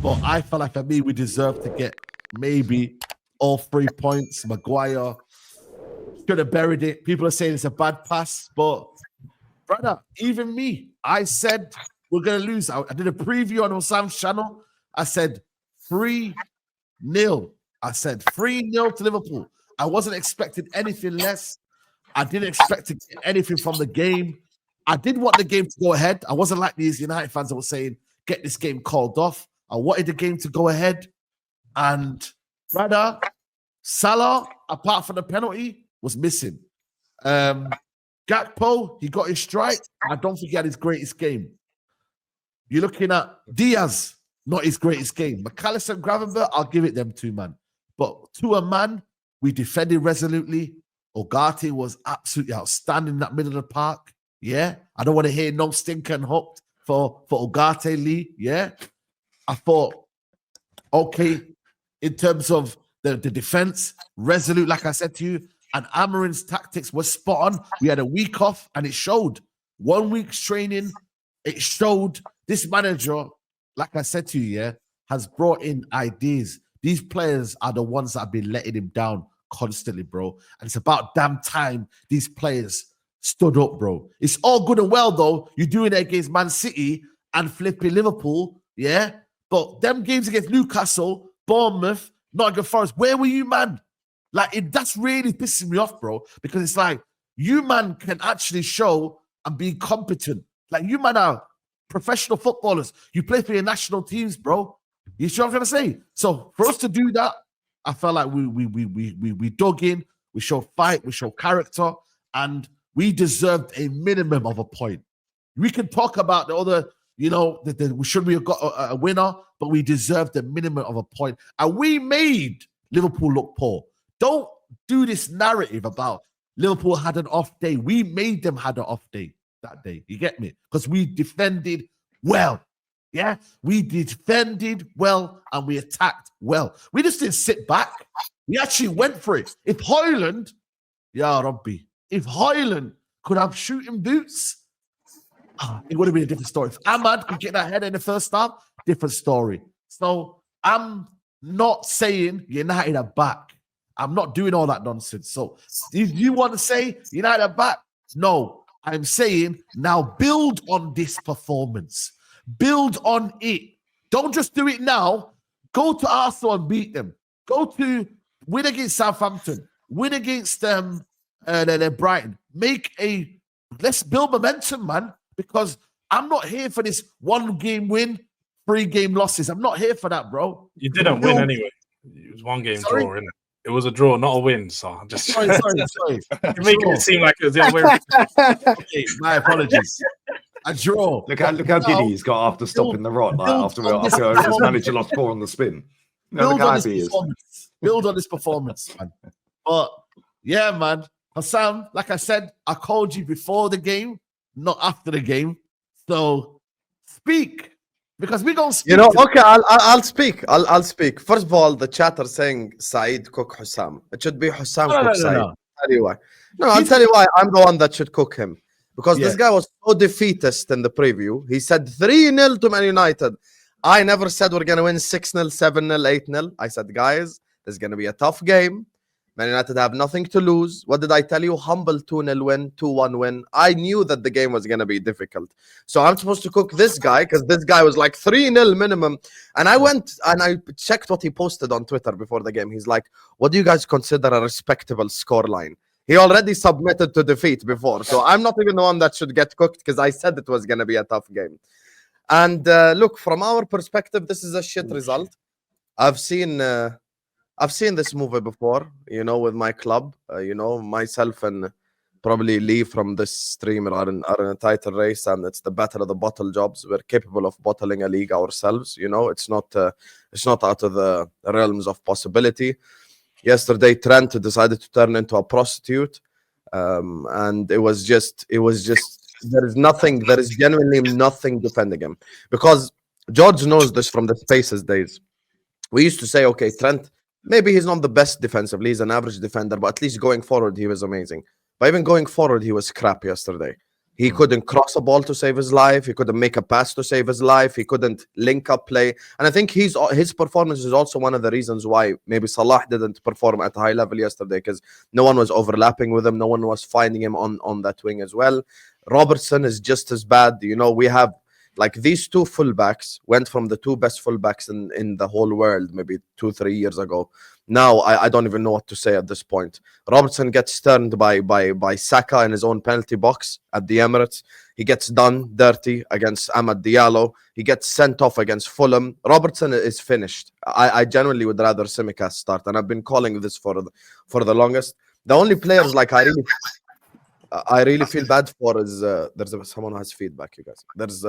But I felt like for me, we deserved to get maybe all 3 points. Maguire should have buried it. People are saying it's a bad pass, but brother, even me, I said we're gonna lose. I did a preview on Sam's channel. I said 3-0. I said 3-0 to Liverpool. I wasn't expecting anything less. I didn't expect to get anything from the game. I did want the game to go ahead. I wasn't like these United fans that were saying, get this game called off. I wanted the game to go ahead. And brother, Salah, apart from the penalty, was missing. Gakpo, he got his strike. I don't think he had his greatest game. You're looking at Diaz, not his greatest game. McAllister and Gravenberch, I'll give it them two, man. But to a man, we defended resolutely. Ugarte was absolutely outstanding in that middle of the park. Yeah. I don't want to hear no stinker and hooked for Ugarte Lee. Yeah. I thought, okay, in terms of the defense, resolute, like I said to you, and Amarin's tactics were spot on. We had a week off and it showed. 1 week's training, it showed. This manager, like I said to you, yeah, has brought in ideas. These players are the ones that have been letting him down constantly, bro. And it's about damn time these players stood up, bro. It's all good and well, though. You're doing it against Man City and flipping Liverpool, yeah? But them games against Newcastle, Bournemouth, Nottingham Forest, where were you, man? Like, that's really pissing me off, bro, because it's like, you, man, can actually show and be competent. Like, you, man, are professional footballers. You play for your national teams, bro. You see what I'm trying to say? So, for us to do that, I felt like we dug in, we showed fight, we showed character, and we deserved a minimum of a point. We can talk about the other, you know, should we have got a winner, but we deserved the minimum of a point. And we made Liverpool look poor. Don't do this narrative about Liverpool had an off day. We made them had an off day that day. You get me? Because we defended well. Yeah, we defended well and we attacked well. We just didn't sit back. We actually went for it. If Højlund, Ya Rabbi, if Højlund could have shooting boots, it would have been a different story. If Ahmad could get that header in the first half, different story. So I'm not saying United are back. I'm not doing all that nonsense. So if you want to say United are back, no. I'm saying now build on this performance. Build on it. Don't just do it now. Go to Arsenal and beat them. Go to win against Southampton. Win against Brighton. Let's build momentum, man. Because I'm not here for this 1 game win, 3 game losses. I'm not here for that, bro. You didn't win anyway. It was 1 game draw, innit? It was a draw, not a win. So I'm just sorry. You're making it seem like it was the other way. Okay, my apologies. A draw. Look how giddy he's got after stopping the rot, like after his manager lost 4 on the spin. Build on this performance, man. But yeah, man. Hassan, like I said, I called you before the game, not after the game. So speak. Because we're going to speak. You know, okay, I'll speak. I'll speak. First of all, the chatter saying Saeed cook Hussam. It should be Hussam cook Saeed. No. I'll tell you why. No, I'll tell you why I'm the one that should cook him. Because this guy was so defeatist in the preview. He said 3-0 to Man United. I never said we're going to win 6-0, 7-0, 8-0. I said, guys, there's going to be a tough game. Man United have nothing to lose. What did I tell you? Humble 2-0 win, 2-1 win. I knew that the game was going to be difficult. So I'm supposed to cook this guy because this guy was like 3-0 minimum. And I went and I checked what he posted on Twitter before the game. He's like, what do you guys consider a respectable scoreline? He already submitted to defeat before. So I'm not even the one that should get cooked because I said it was going to be a tough game. And look, from our perspective, this is a shit result. I've seen this movie before, you know, with my club. You know, myself and probably Lee from this streamer are in a title race, and it's the battle of the bottle jobs. We're capable of bottling a league ourselves. You know, it's not out of the realms of possibility. Yesterday, Trent decided to turn into a prostitute, and it was just there is genuinely nothing defending him, because George knows this from the Spaces days. We used to say, okay, Trent, maybe he's not the best defensively, he's an average defender, but at least going forward, he was amazing. But even going forward, he was crap yesterday. He couldn't cross a ball to save his life. He couldn't make a pass to save his life. He couldn't link up play. And I think his performance is also one of the reasons why maybe Salah didn't perform at a high level yesterday, because no one was overlapping with him. No one was finding him on that wing as well. Robertson is just as bad. You know, we have like these two fullbacks went from the two best fullbacks in the whole world maybe 2-3 years ago. Now I don't even know what to say at this point. Robertson gets turned by Saka in his own penalty box at the Emirates. He gets done dirty against Amad Diallo. He gets sent off against Fulham. Robertson is finished. I genuinely would rather Tsimikas start, and I've been calling this for the longest. The only players like I really feel bad for is there's someone who has feedback. You guys, there's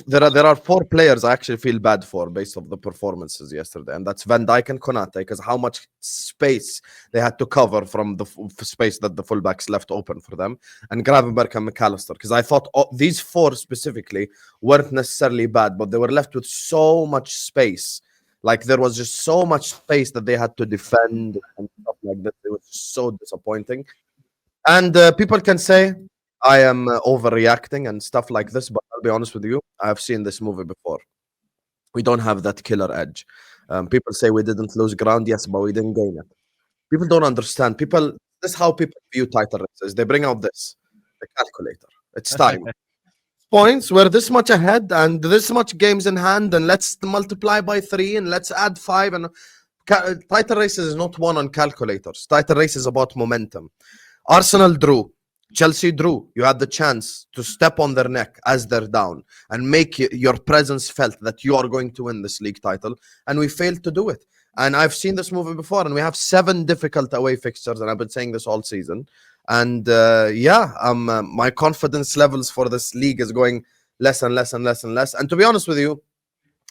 there are 4 players I actually feel bad for based on the performances yesterday, and that's Van Dijk and Konate, because how much space they had to cover from the space that the fullbacks left open for them, and Gravenberch and McAllister, because I thought these 4 specifically weren't necessarily bad, but they were left with so much space. Like there was just so much space that they had to defend and stuff like that. It was so disappointing. And people can say I am overreacting and stuff like this, but I'll be honest with you, I've seen this movie before. We don't have that killer edge. People say we didn't lose ground, yes, but we didn't gain it. People don't understand. This is how people view title races. They bring out the calculator. It's time. Points, we're this much ahead and this much games in hand, and let's multiply by 3 and let's add 5. And title races is not won on calculators. Title race is about momentum. Arsenal drew. Chelsea drew. You had the chance to step on their neck as they're down and make your presence felt that you are going to win this league title, and we failed to do it. And I've seen this movie before, and we have 7 difficult away fixtures, and I've been saying this all season. And my confidence levels for this league is going less and less and less and less. And to be honest with you,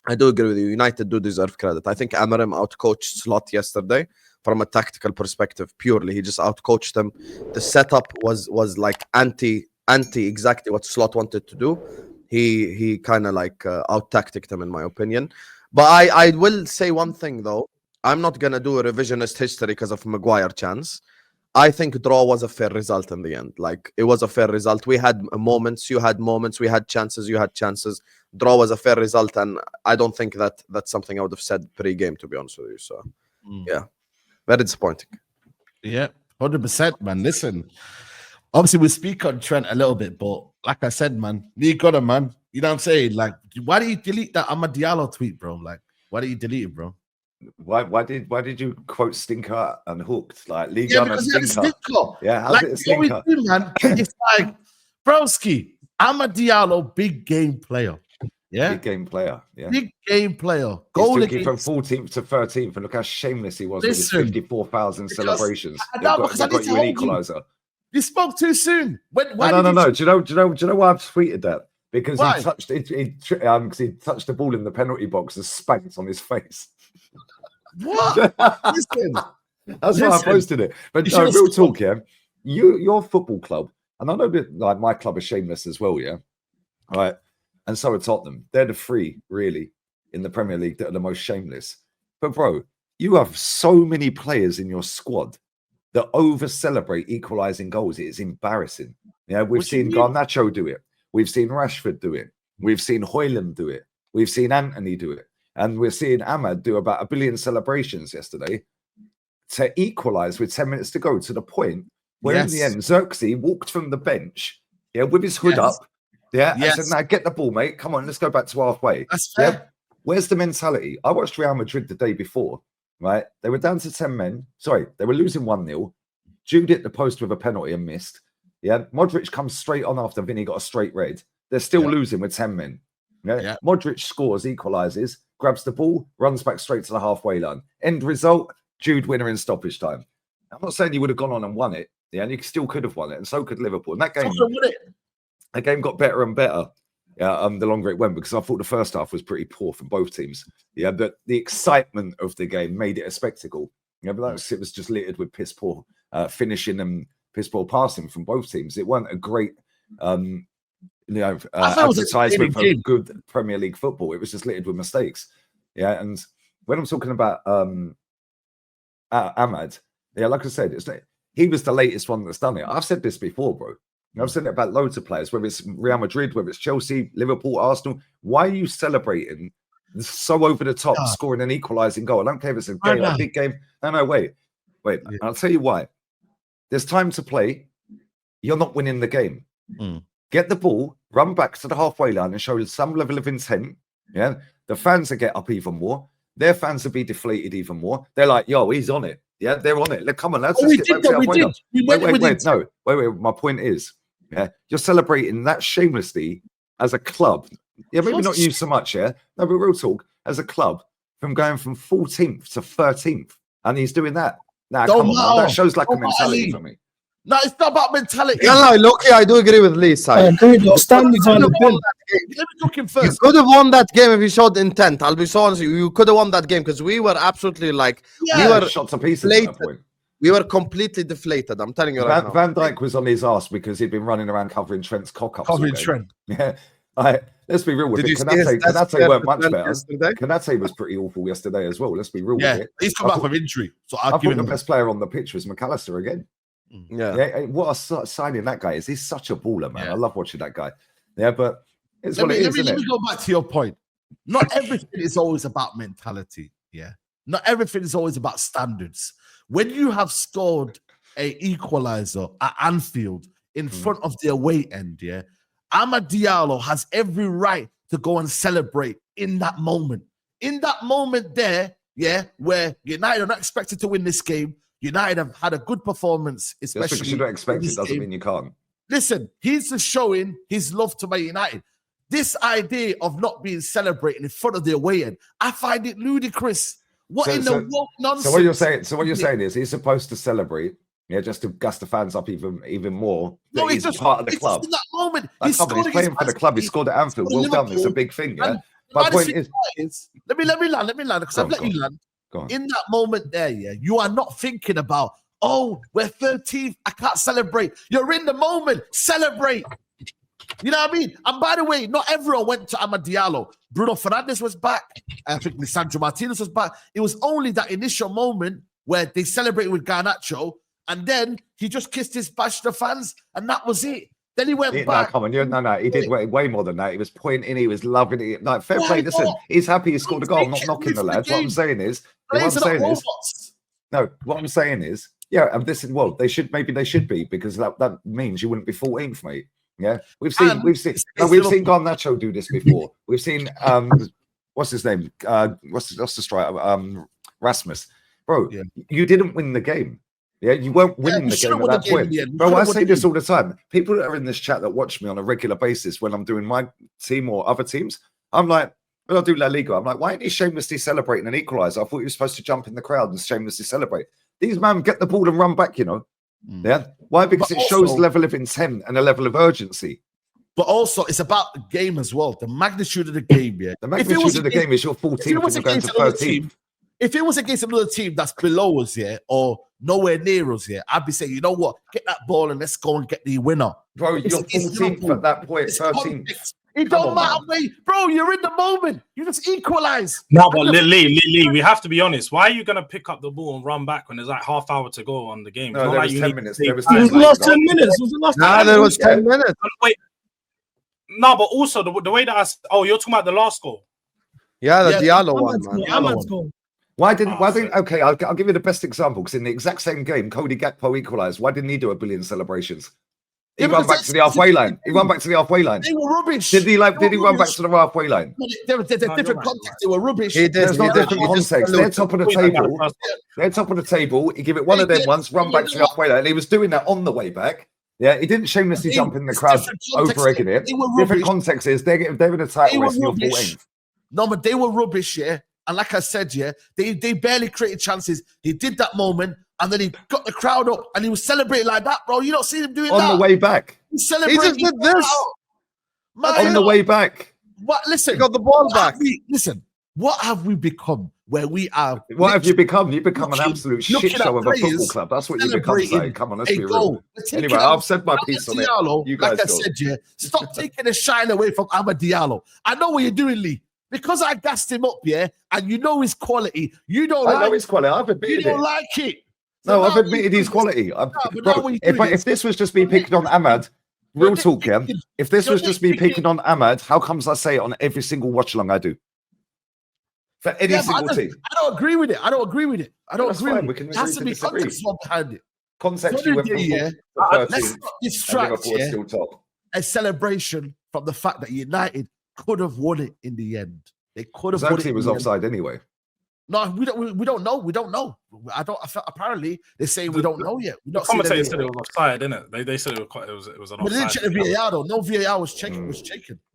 I do agree with you. United do deserve credit. I think Amorim outcoached Slot yesterday from a tactical perspective. Purely, he just outcoached them. The setup was like anti exactly what Slot wanted to do. He kind of like out-tacticked them, in my opinion. But I will say one thing though. I'm not gonna do a revisionist history because of Maguire chance. I think draw was a fair result in the end. Like, it was a fair result. We had moments, you had moments, we had chances, you had chances. Draw was a fair result, and I don't think that's something I would have said pre-game, to be honest with you. So, yeah, very disappointing. Yeah, 100%, man. Listen, obviously we speak on Trent a little bit, but like I said, man, you got him, man. You know what I'm saying? Like, why do you delete that Amad Diallo tweet, bro? Like, why do you delete it, bro? Why did you quote stinker and hooked? Like, Liga and stinker. Yeah, how's like, it a stinker? Do, man, it's like, broski, Amad Diallo, big game player. Yeah, big game player. Yeah, big game player. Goal against from 14th to 13th, and look how shameless he was with his 54,000 celebrations. They've got you an equaliser. You spoke too soon. No. Do you know why I've tweeted that? Because he touched he touched the ball in the penalty box and spanked on his face. What? Listen, that's why I posted it. But no, real talk, yeah. Your football club, and I know that like my club is shameless as well, yeah. All right, and so are Tottenham. They're the 3 really in the Premier League that are the most shameless. But bro, you have so many players in your squad that over celebrate equalising goals. It is embarrassing. Yeah, we've seen Garnacho do it. We've seen Rashford do it. We've seen Højlund do it. We've seen Anthony do it. And we're seeing Ahmad do about 1 billion celebrations yesterday to equalise with 10 minutes to go, to the point where in the end, Xerxes walked from the bench, yeah, with his hood up, and said, "Now get the ball, mate. Come on, let's go back to halfway." That's fair. Yeah? Where's the mentality? I watched Real Madrid the day before, right? They were down to 10 men. Sorry, they were losing 1-0. Jude hit the post with a penalty and missed. Yeah, Modric comes straight on after Vinny got a straight red. They're still losing with 10 men. Yeah? Modric scores, equalises, grabs the ball, runs back straight to the halfway line. End result, Jude winner in stoppage time. I'm not saying you would have gone on and won it, and you still could have won it, and so could Liverpool. And that game got better and better the longer it went, because I thought the first half was pretty poor from both teams. Yeah, but the excitement of the game made it a spectacle. Yeah, but it was just littered with piss poor finishing and piss poor passing from both teams. It wasn't a great advertisement for good Premier League football. It was just littered with mistakes. Yeah, and when I'm talking about Ahmad, like I said, he was the latest one that's done it. I've said this before, bro. I've said it about loads of players, whether it's Real Madrid, whether it's Chelsea, Liverpool, Arsenal. Why are you celebrating so over the top, scoring an equalising goal? I don't care if it's a game, a big game. No, wait. Yeah. I'll tell you why. There's time to play. You're not winning the game. Get the ball, run back to the halfway line and show some level of intent. Yeah. The fans will get up even more. Their fans will be deflated even more. They're like, yo, he's on it. Yeah, they're on it. Look, come on, let's just get back to the halfway line. Wait. My point is, yeah, you're celebrating that shamelessly as a club. Yeah, maybe not you so much, yeah. No, but real talk, as a club, from going from 14th to 13th, and he's doing that. Nah, come on, man. That shows like a mentality for me. No, it's not about mentality. Yeah, no, I do agree with Lee's side. Standards on the bill. Let me talk him first. You could have won that game if you showed intent. I'll be so honest with you. You could have won that game because we were absolutely like, we were shot to pieces at that point. We were completely deflated. I'm telling you right now. Van Dijk was on his ass because he'd been running around covering Trent's cock up. Covering Trent. Yeah. Let's be real with it. Kanate weren't much better. Kanate was pretty awful yesterday as well. Let's be real with it. He's come back from injury. So I thought the best player on the pitch was McAllister again. Yeah. What a signing that guy is. He's such a baller, man. I love watching that guy. Yeah, but it's what it is, isn't it? Let me go back to your point. Not everything is always about mentality. Yeah. Not everything is always about standards. When you have scored a equalizer at Anfield in front of the away end, yeah, Amad Diallo has every right to go and celebrate in that moment. In that moment there, yeah, where United are not expected to win this game, United have had a good performance, especially. Just because you don't expect it doesn't mean you can't. Listen, he's just showing his love to Man United. This idea of not being celebrated in front of the away end, I find it ludicrous. What in the world nonsense? So what you're saying is he's supposed to celebrate, yeah, just to gas the fans up even more. No, he's just part of the club. In that moment, he's playing for the club. He scored at Anfield. Well done. It's a big thing, yeah. My point is, let me land because I've let you land. In that moment there, yeah, you are not thinking about, oh, we're 13th, I can't celebrate. You're in the moment, celebrate. You know what I mean? And by the way, not everyone went to Amad Diallo. Bruno Fernandes was back. I think Lisandro Martinez was back. It was only that initial moment where they celebrated with Garnacho, and then he just kissed his bash to the fans, and that was it. Then he went back. No, come on. He did way more than that. He was pointing. He was loving it. Like, fair play. Listen, he's happy he scored a goal. I'm not knocking the lad. What I'm saying is, what I'm saying is, yeah, and this is, well, they should be, because that means you wouldn't be 14th, mate. Yeah, we've seen Garnacho do this before. We've seen what's his name? What's the striker? Rasmus. Bro, you didn't win the game. Yeah, you weren't winning the game at that point. Bro, I say this all the time. People that are in this chat that watch me on a regular basis when I'm doing my team or other teams, I'm like, when I do La Liga, I'm like, why ain't he shamelessly celebrating an equaliser? I thought he was supposed to jump in the crowd and shamelessly celebrate. These men get the ball and run back, you know. Yeah. Why? Because it shows a level of intent and a level of urgency. But also, it's about the game as well. The magnitude of the game, yeah. The magnitude of the game is your 14th and you're going to 13th. If it was against another team that's below us, yeah, or nowhere near us, yeah, I'd be saying, you know what, get that ball and let's go and get the winner. Bro, you're 14th at that point, 13th. It don't matter, mate. Bro, you're in the moment. You just equalize. No, but Lee, we have to be honest. Why are you going to pick up the ball and run back when there's like half hour to go on the game? No, there was 10 minutes. There was 10 minutes. There was 10 minutes. Wait. No, but also the way that you're talking about the last goal. Yeah, the Diallo one, man. Amad's goal. Why didn't? Okay, I'll give you the best example, because in the exact same game, Cody Gakpo equalised. Why didn't he do a billion celebrations? He ran back to the halfway line. He ran back to the halfway line. They were rubbish. Did he run back to the halfway line? There's a different context. They were rubbish. There's no different context. They're top of the table. They're top of the table. He give it one of them once, run back to the halfway line. And he was doing that on the way back. Yeah, he didn't shamelessly jump in the crowd over-egging it. Different context is they're in a title race and you're 14th. No, but they were rubbish, yeah. And like I said, yeah, they barely created chances. He did that moment, and then he got the crowd up, and he was celebrating like that, bro. You don't see him doing that. On the way back. He just did this. On the way back. What? Listen. He got the ball back. What have we become where we are? What have you become? You become an absolute shit show of a football club. That's what you become, saying. Come on, let's be real. Anyway, I've said my piece on it. You guys like I said, yeah, stop taking the shine away from Amad Diallo. I know what you're doing, Lee. Because I gassed him up, yeah, and you know his quality. I know his quality. I've admitted it. You don't like it. No, I've admitted his quality. If this was just me picking on Amad, real You're talk, yeah. nitpicking. If this You're was just me nitpicking. picking on Ahmad, how comes I say it on every single watch along I do? For any Yeah, but single team. I don't agree with it. I don't agree with it. I don't That's agree fine. with We it. can There has agree to to be disagree. context behind it. Context, So you went did from they, yeah? 14th Let's to not 13th, and distract Liverpool are yeah, still top. a celebration from the fact that United could have won it in the end. They could have won it. Xerxes In was the end. offside anyway. No, we don't know. We don't know. Apparently, they're saying we don't know yet. We're The not seeing commentator any- said it was offside, didn't it? They said it was an But they didn't offside. check the VAR though. No VAR was checking. Was checking.